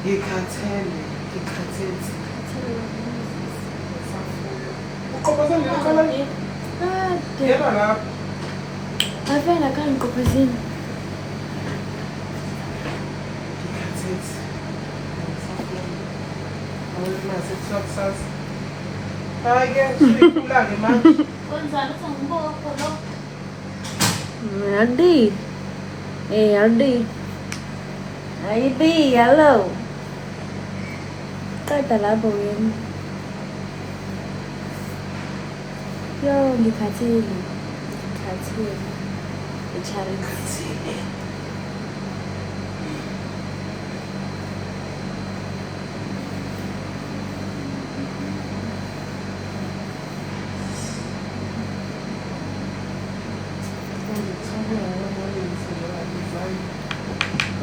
ngikhathele uqophazela lekhala yena lapha avela kangiqophazela ngikhathele awunaso kusasa hayi ke sikulake manje Kwenzani sangibopho lo? Adi. Adi. Adi, hello. Qeda lapho wena. Yo, ngikhathele. Echarity.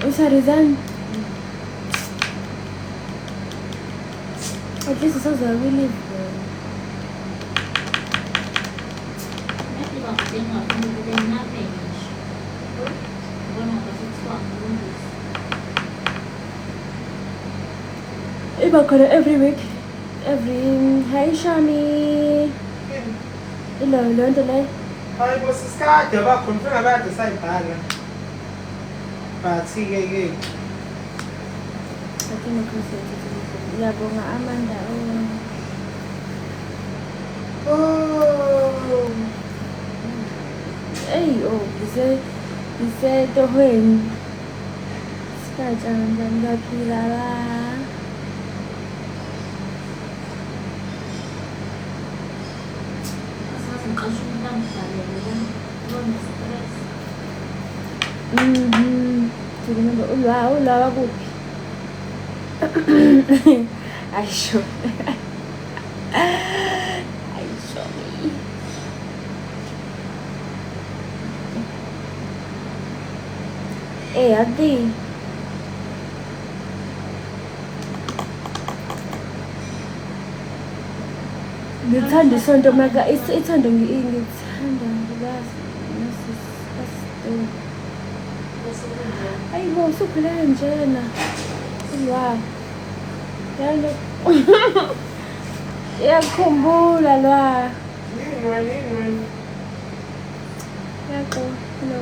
Usarizan. At least it's also really Nanti bang tengok kemudian nape ni? Bukan apa sesuatu nulis. Iba kona every week. Hi Shami. Ilo nto le. hayi bosisikade bakhona ufuna kade sayibhala bathi ke Sakino Christian. Ngiyabonga Amanda. Hey, bise tohweni. Sikajanja ngiyaphila la. Asal ngqashwe namhlanje lona stress. Remember ulwa kuphi? Ayisho. Adi. Ngithanda isonto maka ithando ngithanda ngazi Ay, mo suphela njena. Wow. Yalo. Yakhumbula lwa. yini Yako. No.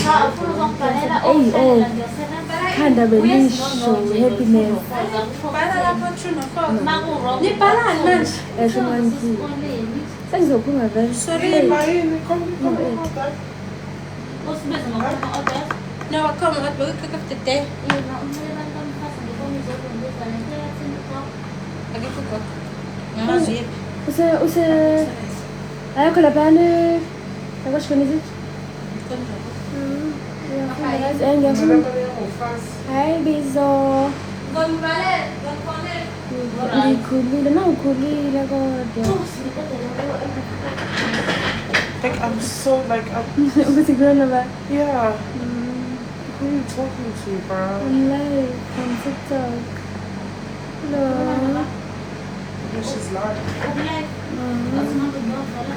Ha, full of panela. Khanda belisho happiness. Nibhalani manje? Esimanje. Sengizophuma vele. mayini Usibeze ngokuphuma order. No, I come at work after the day. Yena umele bantwana phasa ngibonisa ukwenza lento yathini kwa. I get to cook. Mama's yep. Use ayakho laphana. Akusho nithi? Hi Bizo. Ngikhulile mawukhulile kodwa. like I'm so like Ukuthi kulona ba? yeah who are you talking to bro I'm live on TikTok. Hello. she's live Ublek. Asimanga ngofala.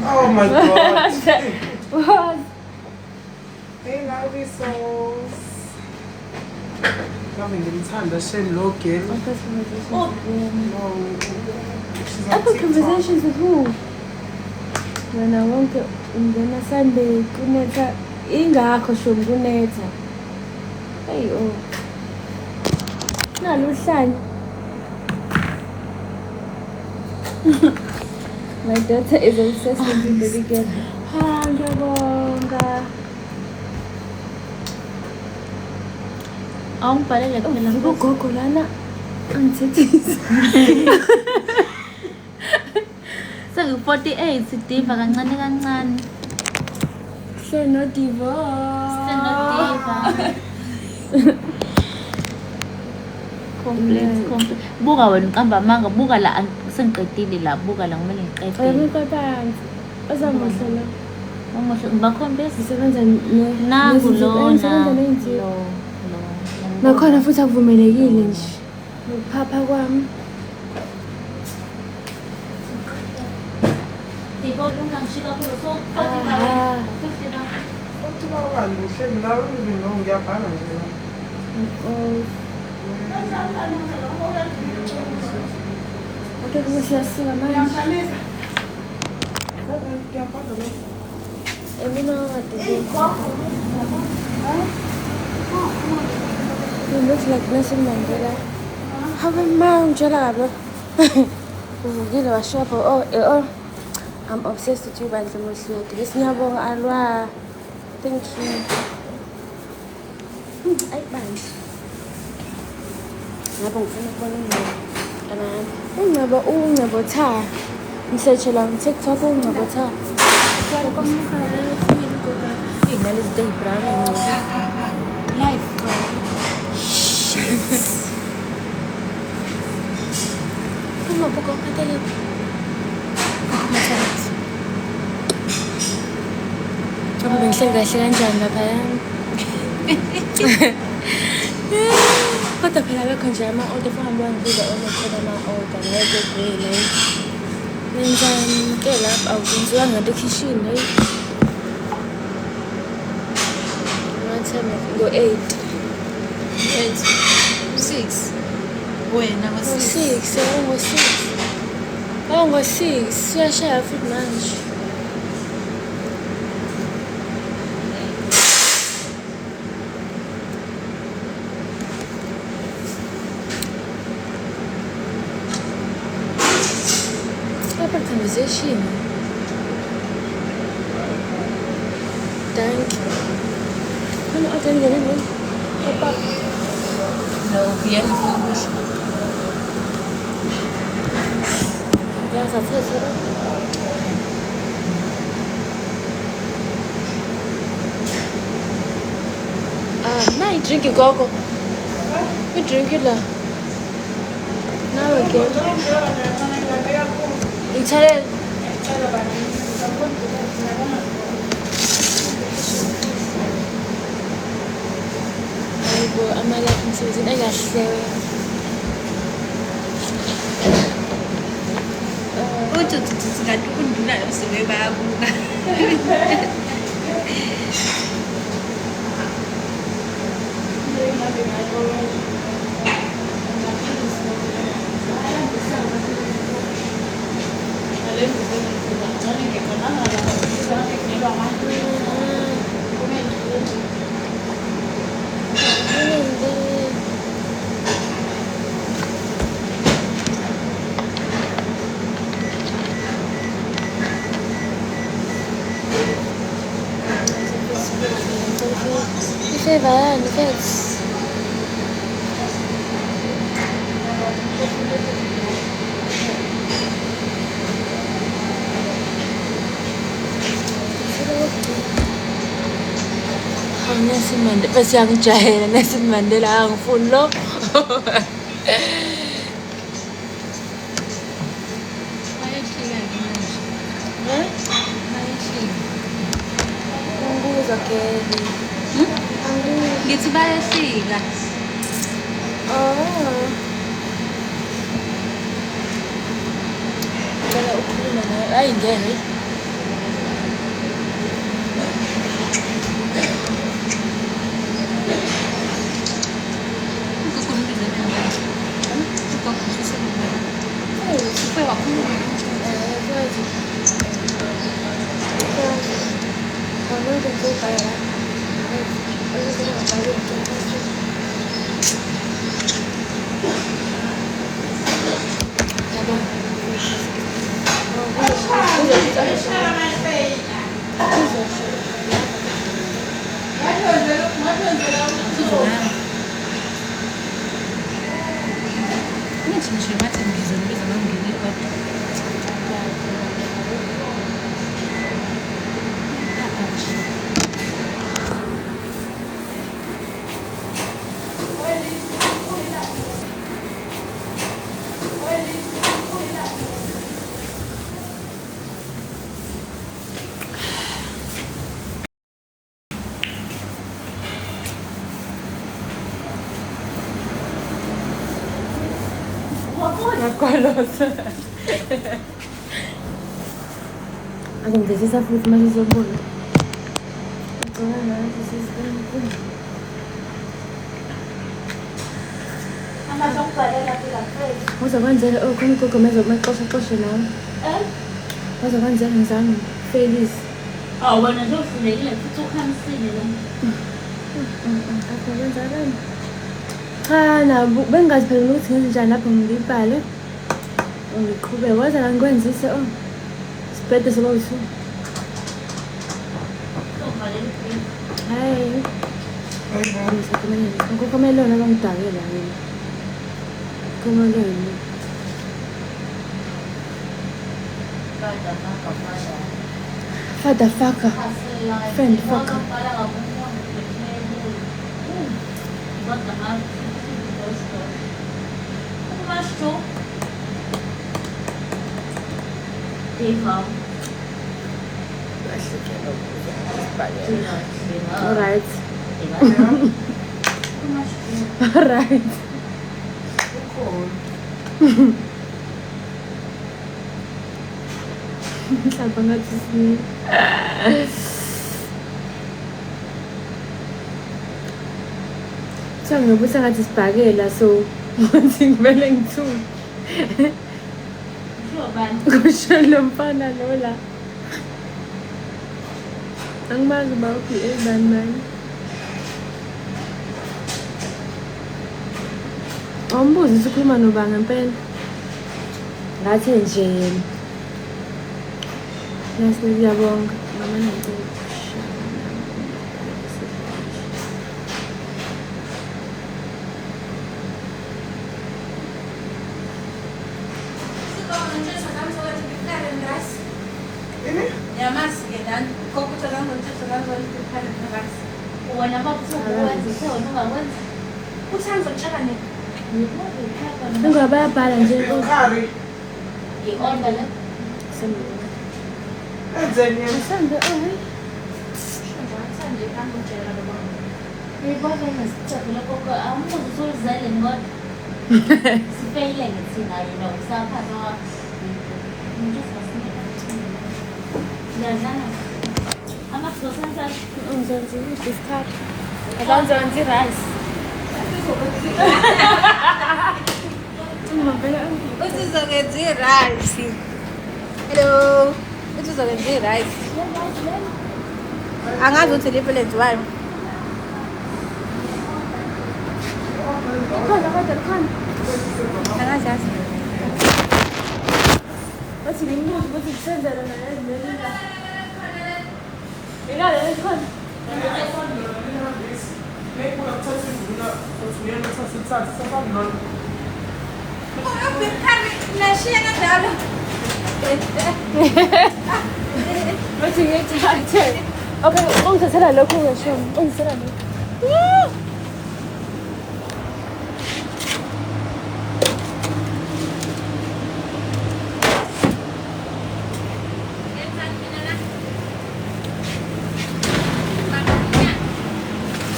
oh my god What? hey love you souls Kami ngimthanda Shelo girl. Oh. No. She's on Apple TikTok. conversations with who? Wena wonke ungena Sunday kunetha ingakho shomu kunetha. Hey oh. Naluhlanje. My daughter is obsessed with the girl. Ngiyabonga. Awungibhalele kuphela Ugogo lana angithethisa. Seku-48 sidiva kancane kancane. Senodiva. Complete. Buka wena uqamba amanga, buka la sengiqedile la, buka la ngimele ngiqede. Ayikho phansi. Ozamuhlela. Umuhle ngibakhombisa. Sisebenza Nangu nezinto- lona. sisebenza nezinto. Lo. Nakhona futhi akuvumelekile nje. Papa kwami. Tipo, lunga ngishika kulo. So, 40 Aha. 50 rand. Futhi babantu uhleli nawe endlini noma ngiyabhala nje la. Okay, kumashiyasuka manje. Ngiyabhala la. Emina wakade. It looks like Nelson Mandela. Hawe ma ungitshela kabi. Uvukile washopha. Oh. I'm obsessed with you, Bantu Musweti. Ngisiyabonga alwa. Thank you. Ay bandla. Ngapha ngifuna ukubona ungcebo Tha. Ngisearchela TikTok ungcebo Tha. Ingane izinto ey'brown Life. ungabukho ukhathele. Ngoba bengihleli kahle kanjani laphayana. Kodwa phela bekho nje ama-order kuhambe wangibile onekhona ama-order ngeke kuyini. Wenzani-ke lapha awukwenziwa ngento ekhishini heyi. Ngo-8. 6. Wena Ngo-6, ngo-6. Ngo-6, siyashaya futhi manje. Lapha conversation. Thank you. Ano atin ganun yun? Papa. No, bien focus. Kaya sa sarap. May drink gogo. We drink it la. Now again. Italian. Ayibo amala emsebenzini engahlewe. Uthi singathi unduna sebe bayabuka. Ifevani, ifethi. Nelson Mandela bese yangijahela Nelson Mandela angifuni lo. Bayahlika manje. Bayahlika. Angibuza Kelly. Ngithi bayahlika. Ngicela ukhuluma naye. Hayi ngeke. Ngithi nje ngathi ngizonibiza ngangingene kodwa. ngiyakolosa. Angizizisa futhi manje sobona. Ngicela nathi sisiqinile. Amazokubhalela phela mfethu. Uzokwenzela khona ugogo maxosha nawe. Uzokwenzela ngizange ngifeyilise. Awu wena nje uvulekile futhi ukhamisile la. Apho kwenzakani? Cha nabo bengingaziphelele ukuthi ngenze njani lapho ngibhale. Ngiqhubeke waze la ngikwenzise sibhede soba u2. Uzovalela iphela. Hayi. Ngikukhomela lona bangidakela yini. Kumaleni. Kada makafada. Father fucker. Friend fucker. Alright. Alright. Mhlawumbe ngathi sini. Cha ngiyobusa ngathi sibhakela so ngithi kumele ngithuke. Kusho lo mfana lola. Angimazi uba uphi ebani manje. Awumbuzi ukuthi ukhuluma noba ngempela. Ngathi nje yena. Ngiyabonga mama ngicela. Yamasi-ke lana kokuthi akangothetha ngakho Wena bakuthokozise wena ungakwenza. uthanda utshela nini Ngoba bayabhala nje Ngari. I-order le. Enzeni yena? Sande Sanje kama utshela lo baba. Ngibona ngesithekile koko awumuzi usulizele ngoba sifeyile ngithina yena usaphatha wakho. Umuntu usasinela. Ngiyazana. Amasosansa ungenzi isikhathi. Akanzenzi rice. uthi uzokwenza i-rice. Hello uthi uzokwenza i-rice angazi ukuthi liphi lenziwayo angazi yazi Bathi ngimbuze ukuthi kusenzela nalezimela. Ila le khona. nashiya kanjalo Bathi ngithathe. Okay, ungithathela lokho ngisho. Ungithathela lokho.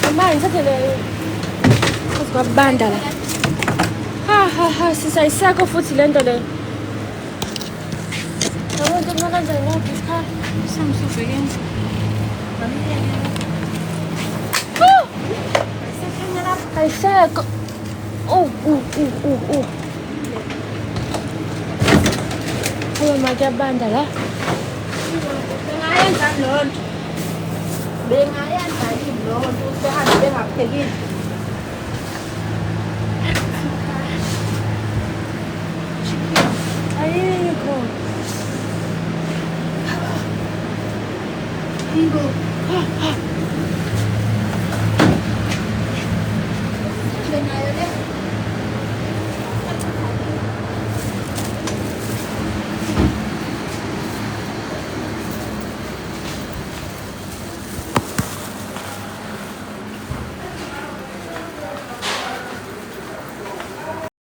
Mama, ngithathele kwabanda la. Ha, sisayisakho futhi lento le. Yabona ukuthi kanjani lapha isikhathi. samsuvekeni Ayiseko. Hayi makuyabanda la. bengayenza loo nto bengayenza yini loo nto behambe bengaphekile Ayikho. Ingo.